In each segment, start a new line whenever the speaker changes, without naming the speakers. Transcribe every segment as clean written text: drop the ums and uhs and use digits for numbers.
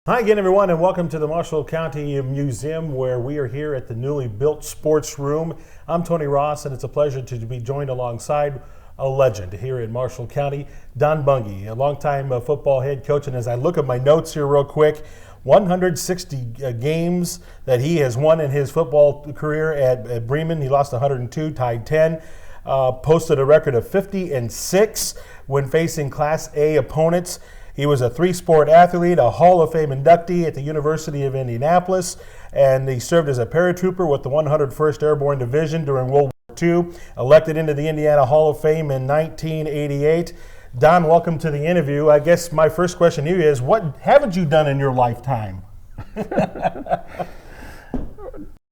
Hi again, everyone, and welcome to the Marshall County Museum, where we are here at the newly built sports room. I'm Tony Ross, and it's a pleasure to be joined alongside a legend here in Marshall County, Don Bunge, a longtime football head coach. And as I look at my notes here real quick, 160 games that he has won in his football career at Bremen. He lost 102, tied 10. Posted a record of 50-6 when facing Class A opponents. He was a three-sport athlete, a Hall of Fame inductee at the University of Indianapolis, and he served as a paratrooper with the 101st Airborne Division during World War II, elected into the Indiana Hall of Fame in 1988. Don, welcome to the interview. I guess my first question to you is, what haven't you done in your lifetime?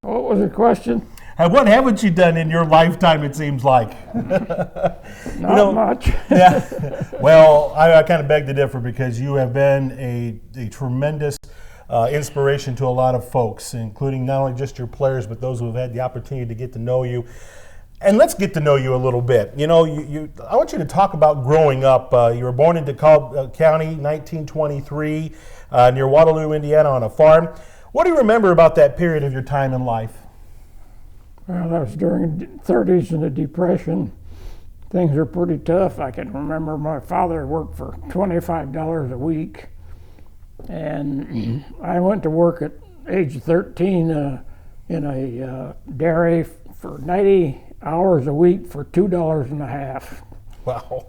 What was the question?
What haven't you done in your lifetime, it seems like?
Not much.
Yeah. Well, I kind of beg to differ, because you have been a tremendous inspiration to a lot of folks, including not only just your players, but those who have had the opportunity to get to know you. And let's get to know you a little bit. You know, I want you to talk about growing up. You were born in DeKalb County, 1923, near Waterloo, Indiana, on a farm. What do you remember about that period of your time in life?
Well, that was during the 30s and the Depression. Things were pretty tough. I can remember my father worked for $25 a week, and I went to work at age 13 in a dairy for 90 hours a week for $2 and a half.
Wow.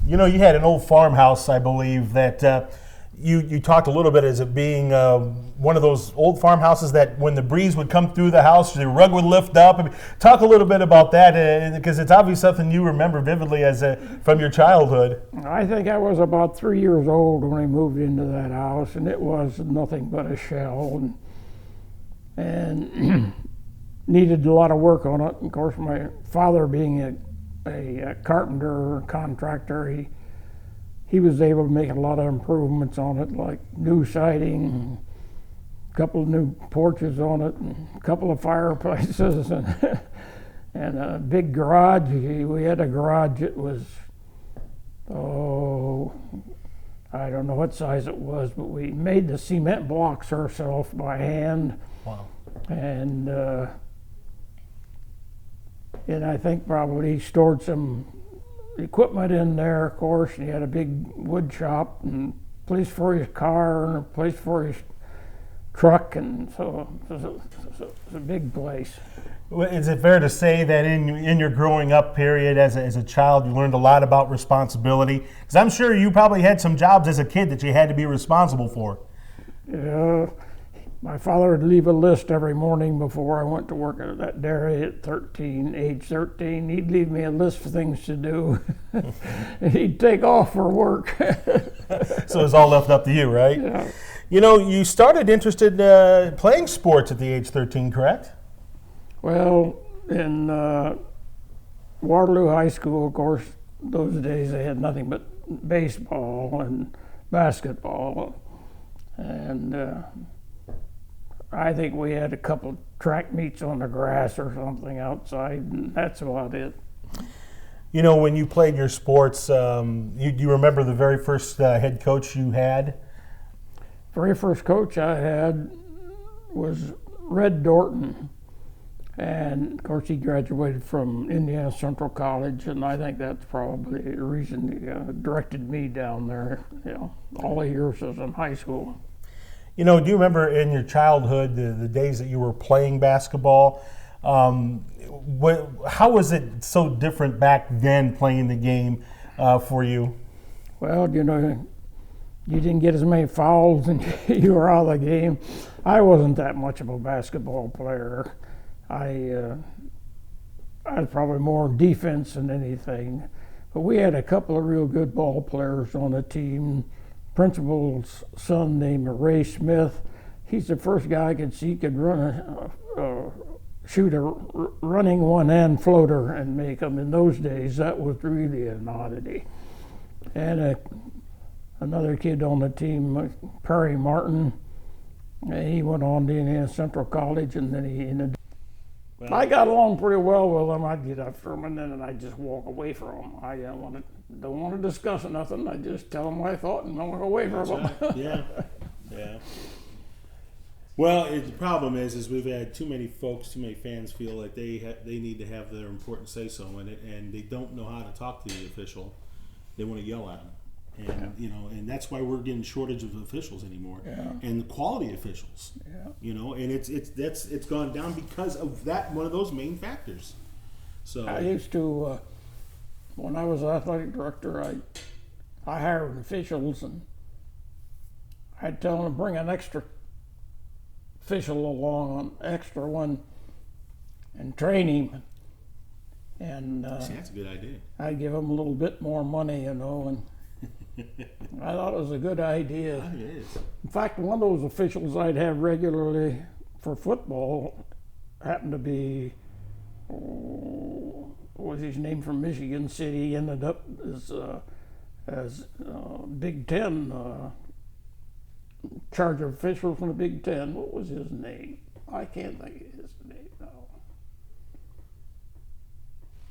You know, you had an old farmhouse, I believe, that you talked a little bit as it being one of those old farmhouses that when the breeze would come through the house, the rug would lift up. I mean, talk a little bit about that, because it's obviously something you remember vividly from your childhood.
I think I was about 3 years old when I moved into that house, and it was nothing but a shell, and needed a lot of work on it. Of course, my father being a carpenter contractor, he was able to make a lot of improvements on it, like new siding, a couple of new porches on it, and a couple of fireplaces, and a big garage. We had a garage that was, I don't know what size it was, but we made the cement blocks ourselves by hand.
Wow.
And I think probably stored some equipment in there, of course, and he had a big wood shop and place for his car and a place for his truck, and so it's a big place.
Is it fair to say that in your growing up period as a child, you learned a lot about responsibility? Because I'm sure you probably had some jobs as a kid that you had to be responsible for.
Yeah. My father would leave a list every morning before I went to work at that dairy at age 13. He'd leave me a list of things to do. And he'd take off for work.
So it's all left up to you, right?
Yeah.
You know, you started interested playing sports at the age 13, correct?
Well, in Waterloo High School, of course, those days they had nothing but baseball and basketball. And I think we had a couple track meets on the grass or something outside, and that's about it.
You know, when you played your sports, you remember the very first head coach you had?
Very first coach I had was Red Dorton, and of course he graduated from Indiana Central College, and I think that's probably the reason he directed me down there, all the years I was in high school.
You know, do you remember in your childhood the days that you were playing basketball? How was it so different back then playing the game for you?
Well, you didn't get as many fouls and you were out of the game. I wasn't that much of a basketball player. I was probably more defense than anything. But we had a couple of real good ball players on the team. Principal's son named Ray Smith. He's the first guy I could see could shoot a running one-hand floater and make them. In those days, that was really an oddity. And another kid on the team, Perry Martin, he went on to Indiana Central College, and then I got along pretty well with him. I'd get after him, and then I'd just walk away from him. I don't want to discuss nothing. I just tell him what I thought and walk away from him.
Yeah. Yeah. Well, the problem is we've had too many fans feel like they need to have their important say so in it, and they don't know how to talk to the official. They want to yell at them, and and that's why we're getting shortage of officials anymore, and quality officials. And it's gone down because of that, one of those main factors. So
I used to, when I was athletic director, I hired officials, and I'd tell them to bring an extra official along, an extra one, and train him. And
see, that's a good idea.
I'd give him a little bit more money, and I thought it was a good idea.
It is.
In fact, one of those officials I'd have regularly for football happened to be, what was his name, from Michigan City. He ended up as Big Ten charge of official from the Big Ten. What was his name? I can't think of his name now.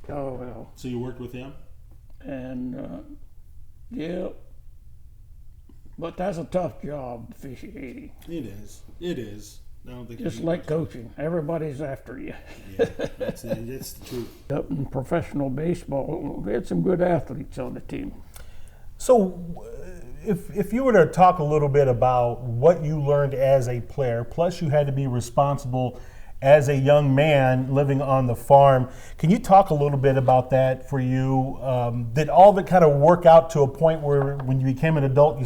Oh well.
So you worked with him?
And yeah, but that's a tough job, officiating.
It is. It is. I don't think
Just like coaching, everybody's after you.
Yeah, that's the truth.
Up in professional baseball, we had some good athletes on the team.
So, if you were to talk a little bit about what you learned as a player, plus you had to be responsible as a young man living on the farm, can you talk a little bit about that for you? Did all of it kind of work out to a point where when you became an adult,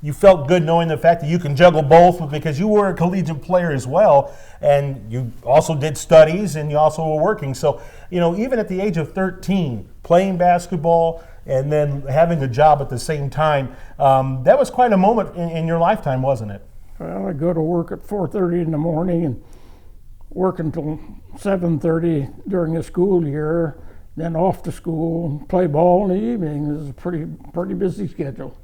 you felt good knowing the fact that you can juggle both, because you were a collegiate player as well, and you also did studies and you also were working. So, even at the age of 13, playing basketball and then having a job at the same time, that was quite a moment in your lifetime, wasn't it?
Well, I'd go to work at 4:30 in the morning and work until 7:30 during the school year, then off to school, play ball in the evening. It was a pretty busy schedule.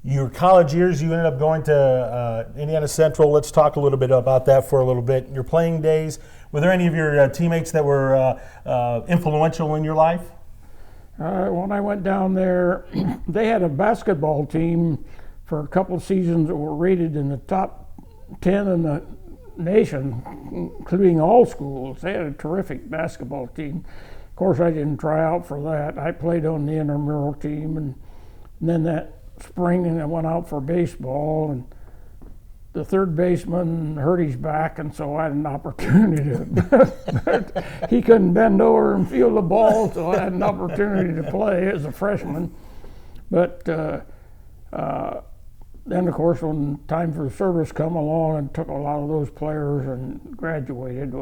Your college years, you ended up going to Indiana Central. Let's talk a little bit about that for a little bit. Your playing days, were there any of your teammates that were influential in your life?
When I went down there, they had a basketball team for a couple of seasons that were rated in the top 10 in the nation, including all schools. They had a terrific basketball team. Of course, I didn't try out for that. I played on the intramural team, and then that spring, and I went out for baseball, and the third baseman hurt his back, and so I had an opportunity but he couldn't bend over and field the ball, so I had an opportunity to play as a freshman. But then, of course, when time for service come along and took a lot of those players and graduated,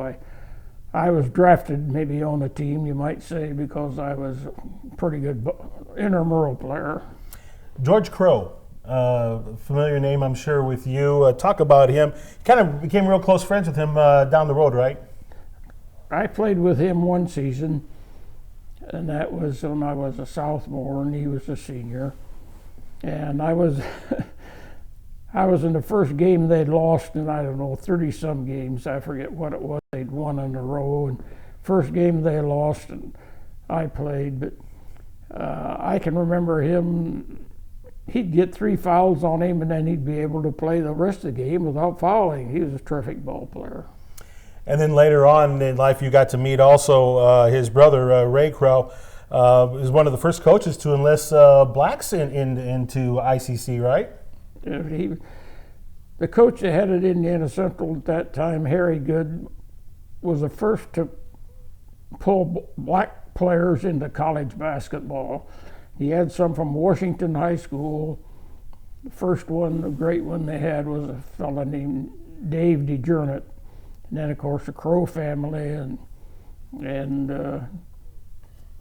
I was drafted maybe on the team, you might say, because I was a pretty good intramural player.
George Crow, familiar name, I'm sure, with you. Talk about him. You kind of became real close friends with him down the road, right?
I played with him one season, and that was when I was a sophomore and he was a senior. And I was in the first game they'd lost in, 30-some games. I forget what it was. They'd won in a row. And first game they lost, and I played. But I can remember him. He'd get 3 fouls on him, and then he'd be able to play the rest of the game without fouling. He was a terrific ball player.
And then later on in life, you got to meet also his brother, Ray Crow, was one of the first coaches to enlist blacks into ICC, right?
The coach that headed Indiana Central at that time, Harry Good, was the first to pull black players into college basketball. He had some from Washington High School. The first one, the great one they had, was a fellow named Dave DeJournette. And then, of course, the Crow family, and we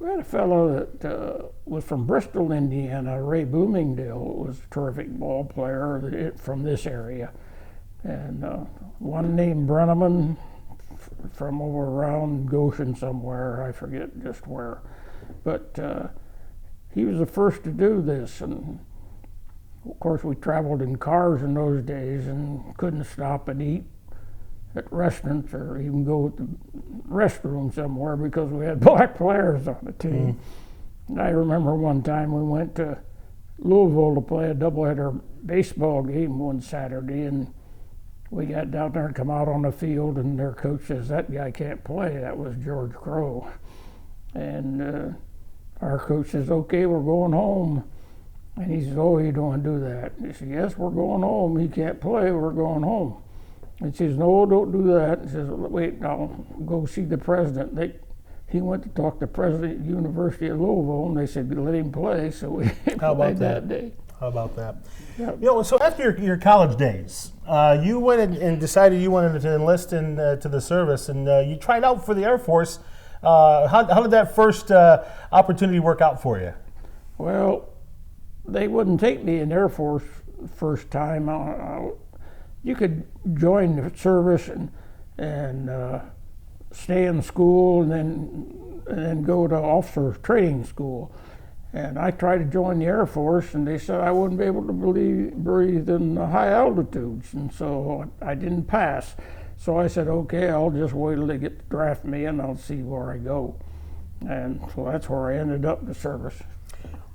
had a fellow that was from Bristol, Indiana, Ray Bloomingdale, was a terrific ball player from this area. And one named Brenneman from over around Goshen somewhere, I forget just where. But he was the first to do this. And of course, we traveled in cars in those days and couldn't stop and eat at restaurants or even go to the restroom somewhere because we had black players on the team. I remember one time we went to Louisville to play a doubleheader baseball game one Saturday, and we got down there and come out on the field, and their coach says, "That guy can't play." That was George Crow. And our coach says, "Okay, we're going home." And he says, "Oh, you don't want to do that." He said, "Yes, we're going home. He can't play. We're going home." And she says, "No, don't do that." He says, "Wait, I'll go see the president." He went to talk to the president of the University of Louisville, and they said, "Let him play." So we played that day.
How about that?
Yep.
So after your college days, you went and decided you wanted to enlist to the service, and you tried out for the Air Force. How did that first opportunity work out for you?
Well, they wouldn't take me in the Air Force first time. You could join the service and stay in school and then go to officer training school. And I tried to join the Air Force, and they said I wouldn't be able to breathe in high altitudes, and so I didn't pass. So I said, okay, I'll just wait till they get to draft me, and I'll see where I go. And so that's where I ended up in the service.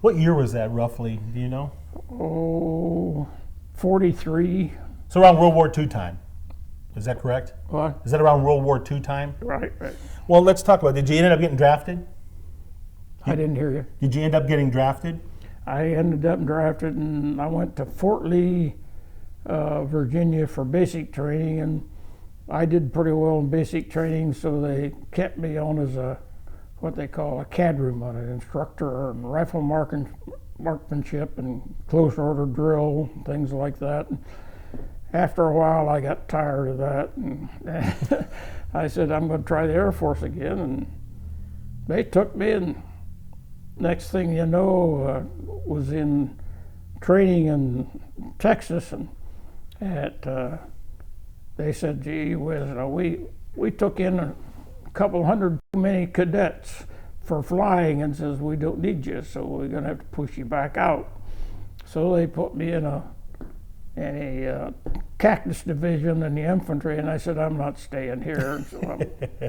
What year was that, roughly? Do you know?
Oh, 43.
So around World War II time. Is that correct?
What?
Is that around World War II time?
Right.
Well, let's talk about it. Did you end up getting drafted?
I didn't hear you.
Did you end up getting drafted?
I ended up drafted, and I went to Fort Lee, Virginia for basic training, and I did pretty well in basic training, so they kept me on as what they call a cadroom, an instructor in rifle marksmanship and close order drill, things like that. After a while, I got tired of that, and I said, I'm going to try the Air Force again, and they took me, and next thing you know, was in training in Texas, and they said, gee whiz, we took in a couple hundred too many cadets for flying, and says, we don't need you, so we're going to have to push you back out. So they put me in a cactus division in the infantry, and I said, I'm not staying here, and so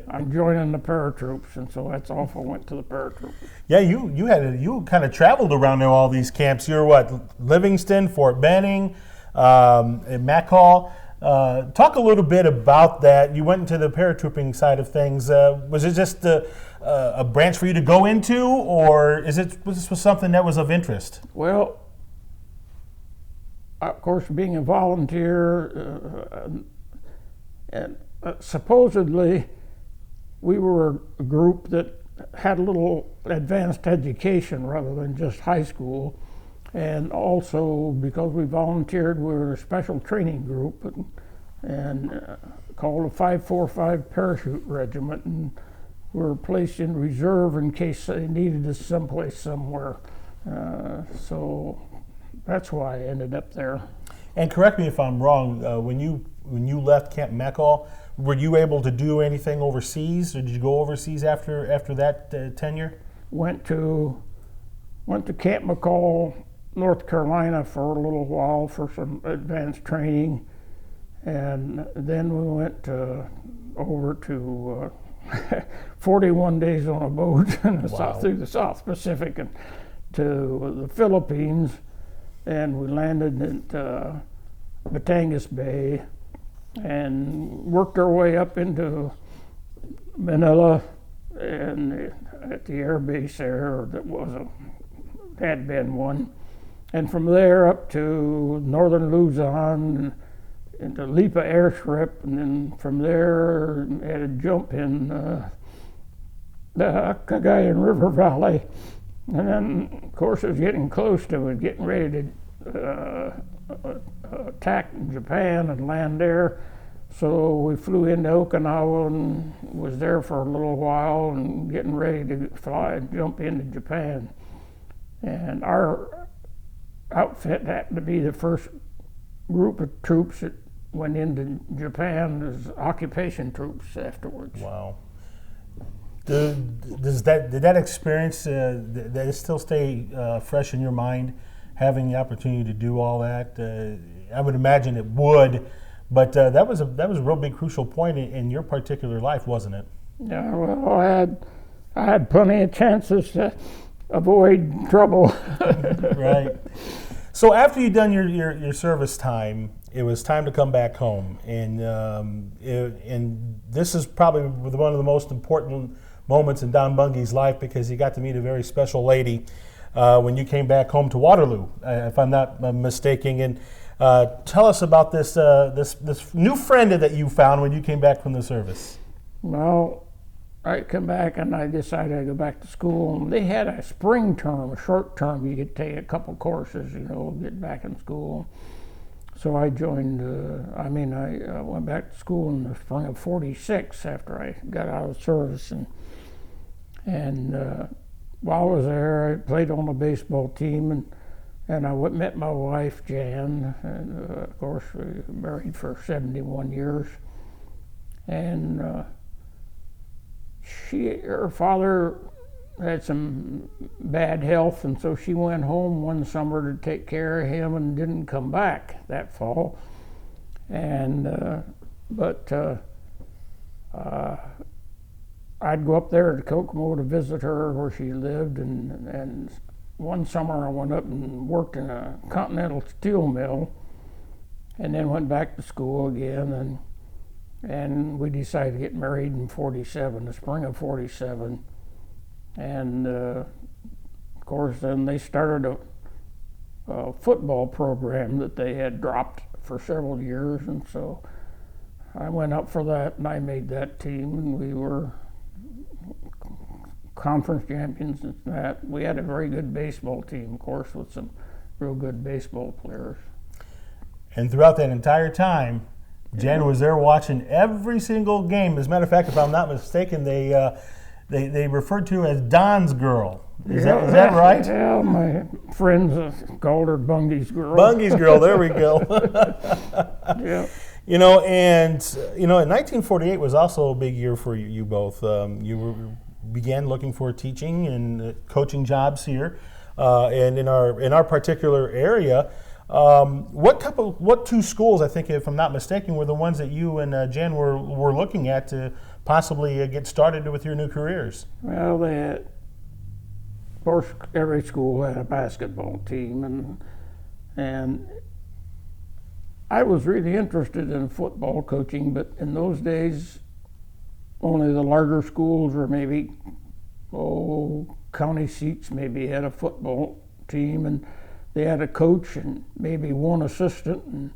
I'm joining the Paratroops, and so that's off I went to the Paratroops.
Yeah, you kind of traveled around all these camps. You're what, Livingston, Fort Benning, McCall. Talk a little bit about that. You went into the paratrooping side of things. Was it just a branch for you to go into, or was this something that was of interest?
Well, of course, being a volunteer, and supposedly we were a group that had a little advanced education rather than just high school. And also, because we volunteered, we were a special training group and called a 545 Parachute Regiment, and we were placed in reserve in case they needed us someplace somewhere. So that's why I ended up there.
And correct me if I'm wrong, when you left Camp McCall, were you able to do anything overseas, or did you go overseas after that tenure?
Went to Camp McCall, North Carolina for a little while for some advanced training, and then we went over to 41 days on a boat in through the South Pacific and to the Philippines, and we landed at Batangas Bay and worked our way up into Manila and at the air base there that had been one. And from there up to northern Luzon, into Lipa airstrip, and then from there had a jump in the Cagayan River Valley. And then, of course, it was getting close to it, getting ready to attack Japan and land there. So we flew into Okinawa and was there for a little while and getting ready to fly and jump into Japan. And our outfit happened to be the first group of troops that went into Japan as occupation troops afterwards.
Wow. Did that experience, did it still stay fresh in your mind, having the opportunity to do all that? I would imagine it would, but that was a real big crucial point in your particular life, wasn't it?
Yeah, well, I had plenty of chances to avoid trouble.
Right. So after you'd done your service time, it was time to come back home, and this is probably one of the most important moments in Don Bunge's life, because he got to meet a very special lady when you came back home to Waterloo, if I'm not mistaken. And tell us about this new friend that you found when you came back from the service.
Well, I come back and I decided to go back to school. And they had a spring term, a short term. You could take a couple courses, get back in school. So I joined, I went back to school in the spring of '46 after I got out of service. And while I was there, I played on the baseball team, and I met my wife, Jan, and of course we were married for 71 years. And her father had some bad health, and so she went home one summer to take care of him and didn't come back that fall. And I'd go up there to Kokomo to visit her where she lived, and one summer I went up and worked in a Continental steel mill, and then went back to school again, and we decided to get married in '47, the spring of '47. And of course then they started a football program that they had dropped for several years, and so I went up for that and I made that team, and we were conference champions and that. We had a very good baseball team, of course, with some real good baseball players.
And throughout that entire time, Jan was there watching every single game. As a matter of fact, if I'm not mistaken, they referred to her as Don's girl. Is that right?
Yeah, my friends called her Bunge's girl.
Bunge's girl, there we go.
Yeah.
In 1948 was also a big year for you both. You began looking for teaching and coaching jobs here, and in our particular area. What two schools, I think, if I'm not mistaken, were the ones that you and Jan were looking at to possibly get started with your new careers?
Well, of course, every school had a basketball team, and I was really interested in football coaching, but in those days, only the larger schools or maybe county seats maybe had a football team, and they had a coach and maybe one assistant, and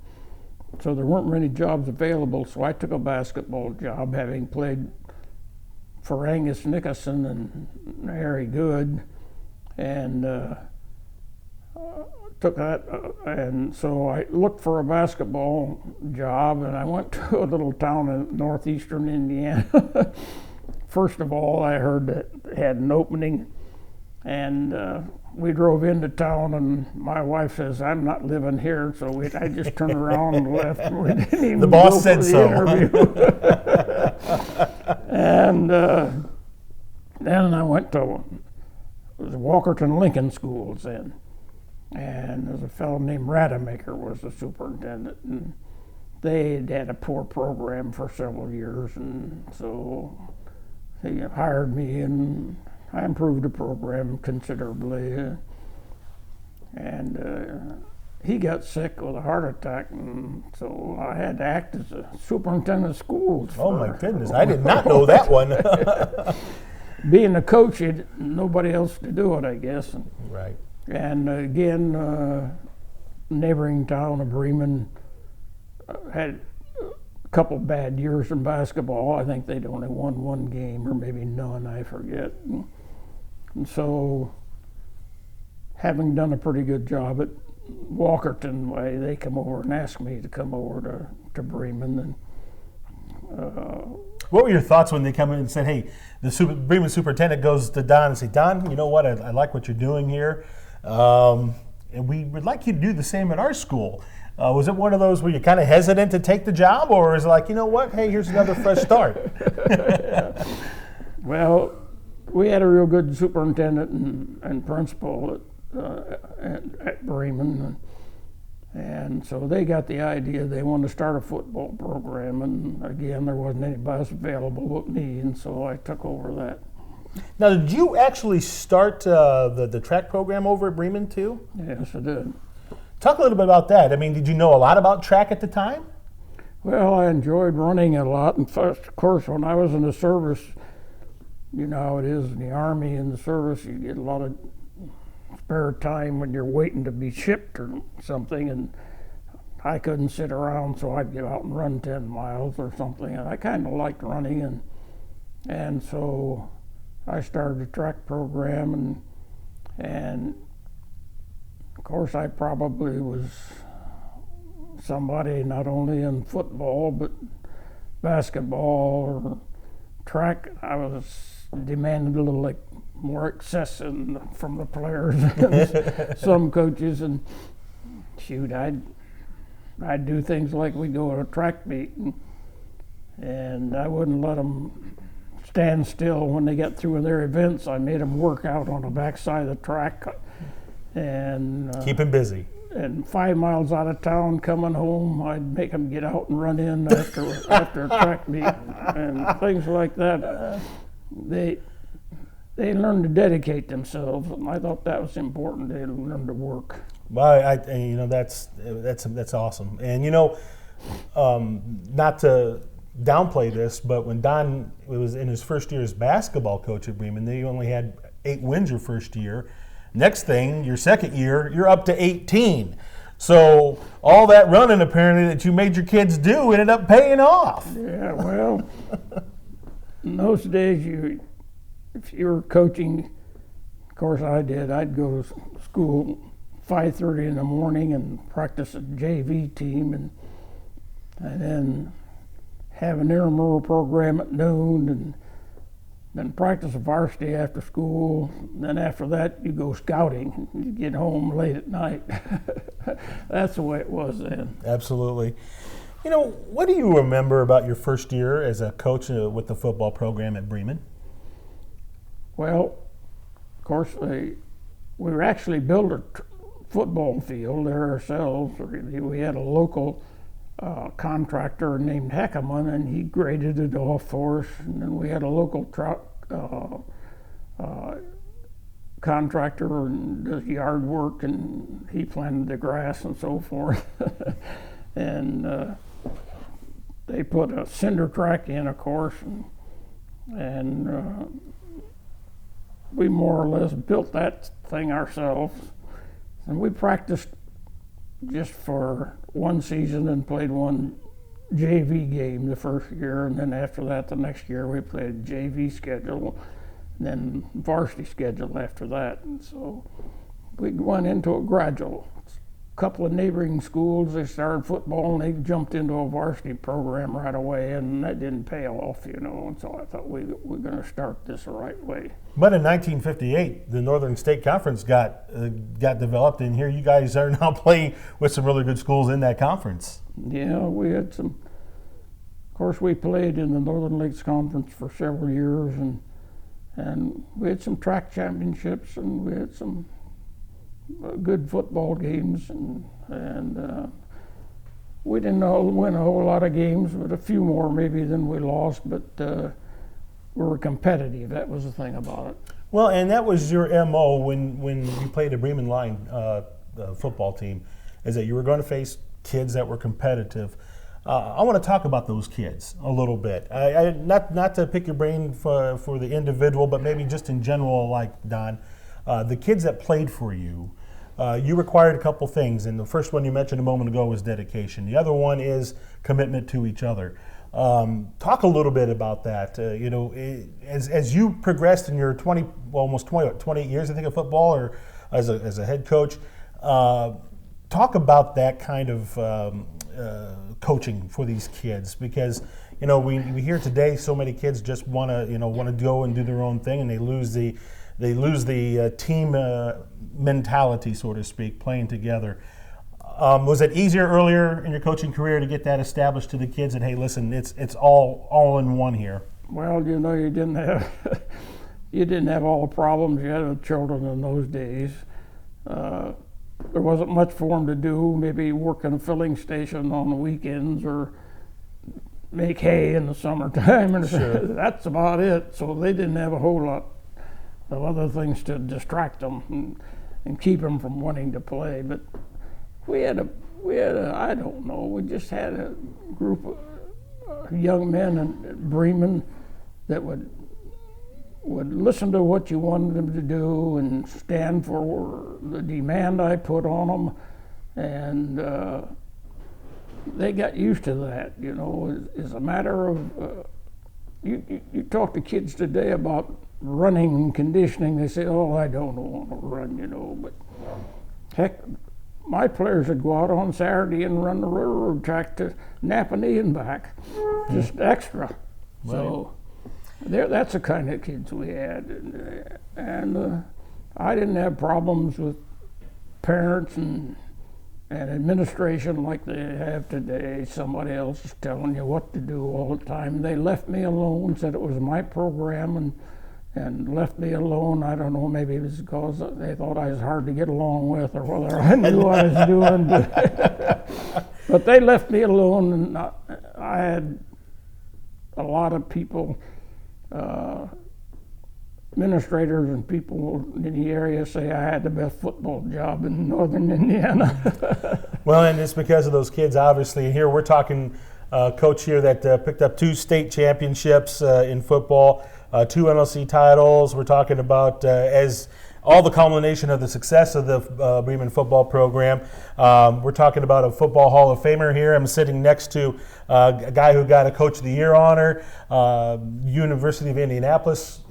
so there weren't many jobs available. So I took a basketball job, having played for Angus Nickerson and Harry Good, and took that. And so I looked for a basketball job, and I went to a little town in northeastern Indiana. First of all, I heard that they had an opening, and we drove into town, and my wife says, "I'm not living here," so I just turned around and left. And we didn't even
the boss said
the
so.
And then I went to it was Walkerton Lincoln schools then, and there's a fellow named Rademacher was the superintendent, and they had a poor program for several years, and so he hired me, and I improved the program considerably, and he got sick with a heart attack, and so I had to act as a superintendent of schools.
Oh my goodness, I did not know that one.
Being a coach, nobody else to do it, I guess.
Right.
And again, neighboring town of Bremen had a couple bad years in basketball. I think they'd only won one game, or maybe none, I forget. And so, having done a pretty good job at Walkerton, they come over and asked me to come over to Bremen. And
what were your thoughts when they come in and said, "Hey, the Bremen superintendent goes to Don and say, Don, you know what? I like what you're doing here, and we would like you to do the same at our school." Was it one of those where you're kind of hesitant to take the job, or is it like, you know what? Hey, here's another fresh start?
Well, we had a real good superintendent and principal at Bremen, and so they got the idea they wanted to start a football program, and again, there wasn't anybody else available but me, and so I took over that.
Now, did you actually start the track program over at Bremen too?
Yes, I did.
Talk a little bit about that. I mean, did you know a lot about track at the time?
Well, I enjoyed running a lot. And first, of course, when I was in the service, you know how it is in the Army, in the service, you get a lot of spare time when you're waiting to be shipped or something, and I couldn't sit around, so I'd get out and run 10 miles or something, and I kind of liked running, and so I started a track program, and of course I probably was somebody not only in football but basketball or track. I was demanded a little like more excess from the players and some coaches, and shoot, I'd do things like we'd go to a track meet, and I wouldn't let them stand still when they got through with their events. I made them work out on the backside of the track, and
keep them busy.
And 5 miles out of town, coming home, I'd make them get out and run in after a track meet and things like that. They learned to dedicate themselves, and I thought that was important. They learned to work.
Well, that's awesome. And not to downplay this, but when Don was in his first year as basketball coach at Bremen, they only had 8 wins your first year. Next thing, your second year, you're up to 18. So all that running apparently that you made your kids do ended up paying off.
Yeah, well, in those days, if you were coaching, of course I did, I'd go to school 5:30 in the morning and practice a JV team, and then have an intramural program at noon, and then practice a varsity after school. Then after that, you go scouting. You get home late at night. That's the way it was then.
Absolutely. What do you remember about your first year as a coach with the football program at Bremen?
Well, of course, we were actually built a football field there ourselves. We had a local contractor named Heckerman, and he graded it off for us. And then we had a local contractor and does yard work, and he planted the grass and so forth. And they put a cinder track in, of course, and we more or less built that thing ourselves. And we practiced just for one season and played one JV game the first year, and then after that, the next year, we played a JV schedule, and then varsity schedule after that. And so we went into it gradual. A couple of neighboring schools, they started football, and they jumped into a varsity program right away, and that didn't pay off, and so I thought we're going to start this the right way.
But in 1958, the Northern State Conference got developed, and here you guys are now playing with some really good schools in that conference.
Yeah, we had some. Of course, we played in the Northern Lakes Conference for several years, and we had some track championships, and we had some good football games, and we didn't win a whole lot of games, but a few more maybe than we lost, but we were competitive. That was the thing about it.
Well, and that was your MO when you played a Bremen Line football team, is that you were going to face kids that were competitive. I want to talk about those kids a little bit. Not to pick your brain for the individual, but maybe just in general, like Don. The kids that played for you, you required a couple things, and the first one you mentioned a moment ago was dedication. The other one is commitment to each other. Talk a little bit about that. As you progressed in your 28 years, I think, of football, or as a head coach, talk about that kind of coaching for these kids, because we hear today so many kids just want to go and do their own thing, and they lose the team mentality, so to speak, playing together. Was it easier earlier in your coaching career to get that established to the kids that, hey, listen, it's all in one here? Well,
you didn't have all the problems you had with children in those days. There wasn't much for them to do. Maybe work in a filling station on the weekends or make hay in the summertime, and
sure.
That's about it. So they didn't have a whole lot of other things to distract them and keep them from wanting to play. But we had a I don't know, we just had a group of young men in Bremen that would listen to what you wanted them to do and stand for the demand I put on them, and they got used to that. You know, it's a matter of you talk to kids today about running and conditioning. They say, "Oh, I don't want to run," you know. But heck, my players would go out on Saturday and run the railroad track to Napanee and back, just extra. Right. So that's the kind of kids we had, and I didn't have problems with parents and administration like they have today. Somebody else is telling you what to do all the time. They left me alone, said it was my program, and left me alone. I don't know, maybe it was because they thought I was hard to get along with, or whether I knew what I was doing. But they left me alone, and I had a lot of people, administrators and people in the area say I had the best football job in northern Indiana.
Well, and it's because of those kids, obviously. Here we're talking coach here that picked up 2 state championships in football, 2 NLC titles. We're talking about as all the culmination of the success of the Bremen football program. We're talking about a football Hall of Famer here. I'm sitting next to a guy who got a Coach of the Year honor. University of Indianapolis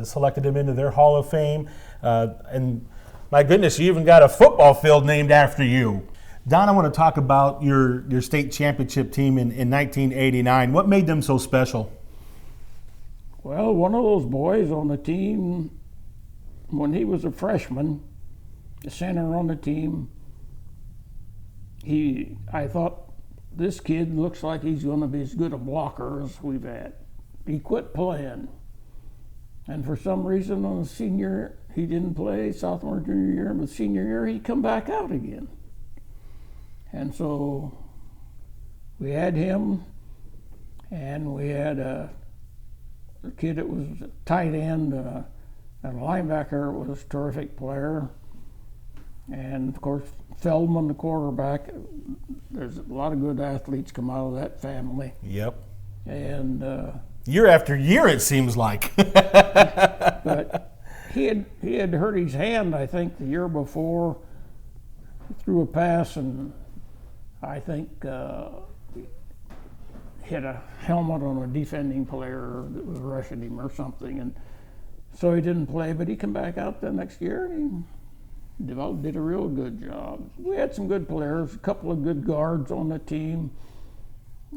selected him into their Hall of Fame. And my goodness, you even got a football field named after you. Don, I want to talk about your state championship team in 1989. What made them so special?
Well, one of those boys on the team, when he was a freshman, the center on the team, I thought, this kid looks like he's going to be as good a blocker as we've had. He quit playing. And for some reason on the senior, he didn't play sophomore, junior year, but senior year he come back out again. And so we had him, and we had a kid that was a tight end, and a linebacker was a terrific player. And of course, Feldman, the quarterback. There's a lot of good athletes come out of that family.
Yep.
And
year after year, it seems like.
But he had hurt his hand, I think, the year before. He threw a pass, and I think hit a helmet on a defending player that was rushing him or something, and so he didn't play. But he came back out the next year and he did a real good job. We had some good players, a couple of good guards on the team,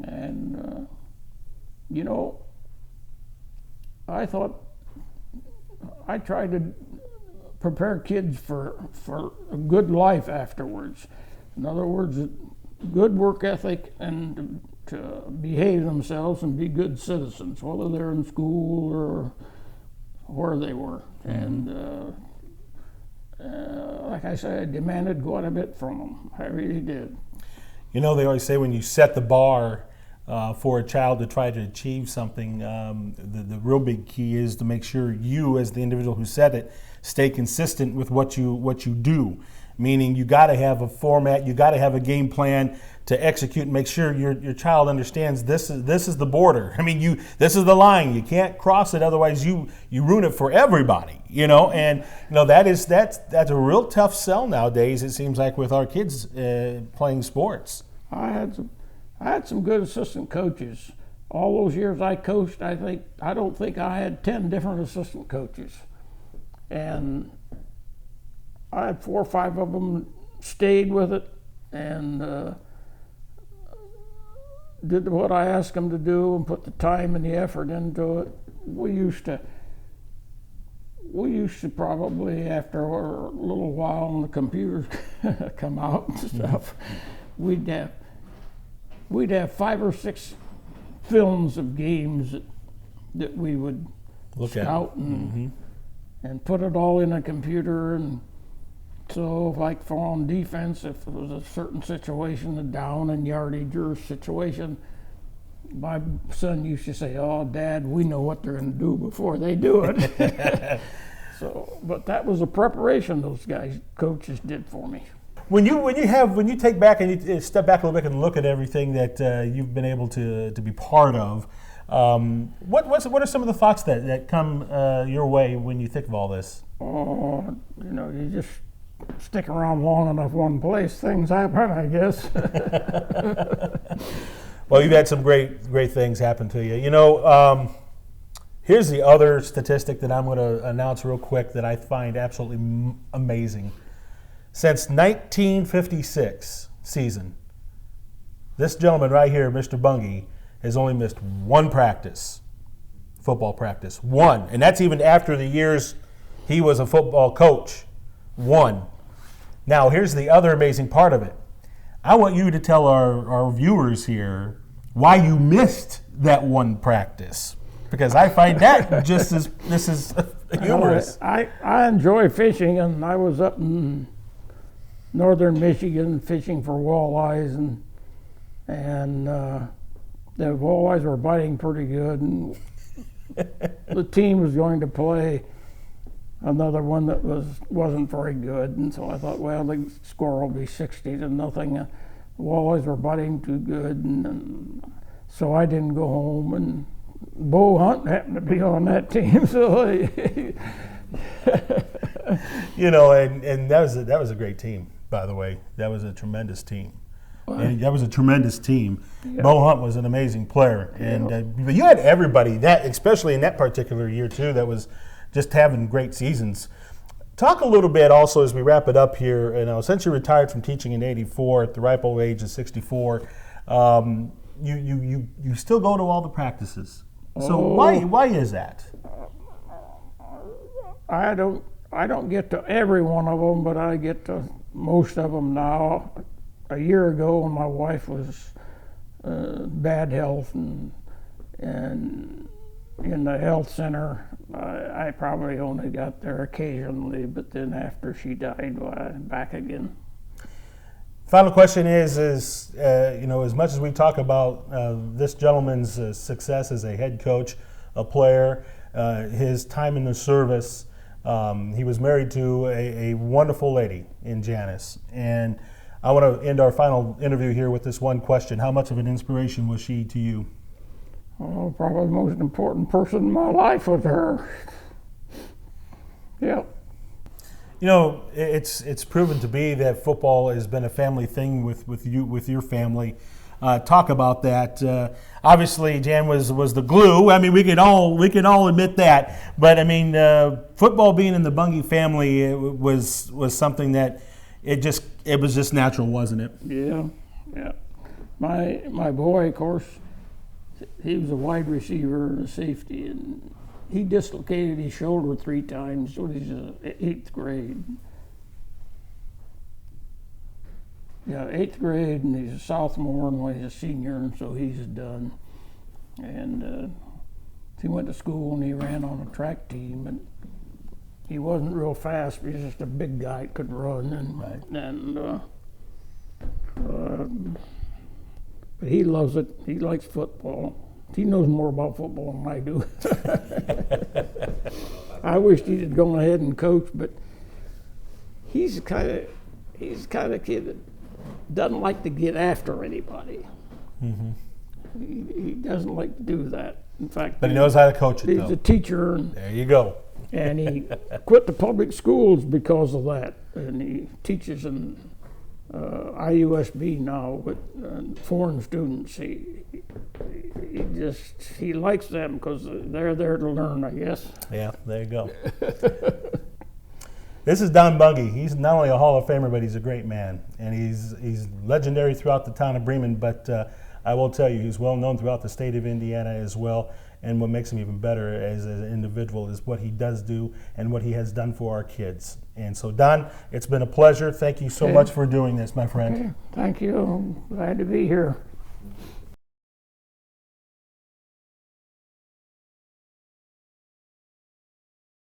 and you know, I thought I tried to prepare kids for a good life afterwards. In other words, good work ethic and to behave themselves and be good citizens, whether they're in school or where they were. Mm-hmm. And like I said, I demanded quite a bit from them. I really did.
You know, they always say when you set the bar for a child to try to achieve something, the real big key is to make sure you, as the individual who set it, stay consistent with what you do. Meaning you got to have a format, you got to have a game plan to execute and make sure your child understands this is the border. I mean, this is the line. You can't cross it, otherwise you ruin it for everybody. You know, and you know that's a real tough sell nowadays. It seems like with our kids playing sports.
I had some good assistant coaches. All those years I coached, I don't think I had 10 different assistant coaches, and I had 4 or 5 of them stayed with it and did what I asked them to do and put the time and the effort into it. We used to probably, after a little while when the computers come out and stuff, we'd have 5 or 6 films of games that we would
look
scout and put it all in a computer. And so, like for on defense, if it was a certain situation, a down and yardage or situation, my son used to say, "Oh, Dad, we know what they're going to do before they do it." So, but that was the preparation those coaches did for me.
When you take back and you step back a little bit and look at everything that you've been able to be part of, what are some of the thoughts that come your way when you think of all this?
Oh, you just stick around long enough one place, things happen, I guess.
Well, you've had some great things happen to you. Here's the other statistic that I'm going to announce real quick that I find absolutely amazing. Since 1956 season, this gentleman right here, Mr. Bunge, has only missed one practice, football practice. One. And that's even after the years he was a football coach. One. Now, here's the other amazing part of it. I want you to tell our viewers here why you missed that one practice, because I find that this is humorous.
I enjoy fishing, and I was up in northern Michigan fishing for walleyes, and the walleyes were biting pretty good, and the team was going to play another one that wasn't very good, and so I thought, well, the score will be 60-0. The walleyes were biting too good, and so I didn't go home. And Bo Hunt happened to be on that team, so
and that was a great team, by the way. That was a tremendous team. And that was a tremendous team. Yeah. Bo Hunt was an amazing player, and but you had everybody that, especially in that particular year too, that was just having great seasons. Talk a little bit also as we wrap it up here. Since you retired from teaching in '84 at the ripe old age of 64, you still go to all the practices. So why is that?
I don't get to every one of them, but I get to most of them now. A year ago, when my wife was bad health and in the health center, I probably only got there occasionally, but then after she died, I'm back again.
Final question is as much as we talk about this gentleman's success as a head coach, a player, his time in the service, he was married to a wonderful lady in Janice. And I want to end our final interview here with this one question. How much of an inspiration was she to you?
Oh, probably the most important person in my life was her. Yeah.
It's proven to be that football has been a family thing with your family. Talk about that. Obviously, Jan was the glue. I mean, we can all admit that. But I mean, football being in the Bunge family was something that it was just natural, wasn't it?
Yeah. My boy, of course, he was a wide receiver and a safety, and he dislocated his shoulder 3 times when he was in 8th grade. Yeah, 8th grade, and he's a sophomore, and when he's a senior, and so he's done. And he went to school, and he ran on a track team, and he wasn't real fast, but he was just a big guy that could run. But he loves it. He likes football. He knows more about football than I do. I wished he'd have gone ahead and coached, but he's the kind of kid that doesn't like to get after anybody. Mm-hmm. He doesn't like to do that. In fact,
but he knows how to coach it.
He's a teacher.
There you go.
And he quit the public schools because of that, and he teaches in IUSB now with foreign students. He likes them because they're there to learn, I guess.
Yeah, there you go. This is Don Bunge. He's not only a Hall of Famer, but he's a great man, and he's legendary throughout the town of Bremen. But I will tell you, he's well known throughout the state of Indiana as well. And what makes him even better as an individual is what he does do and what he has done for our kids. And so, Don, it's been a pleasure. Thank you so much for doing this, my friend.
Okay. Thank you. I'm glad to be here.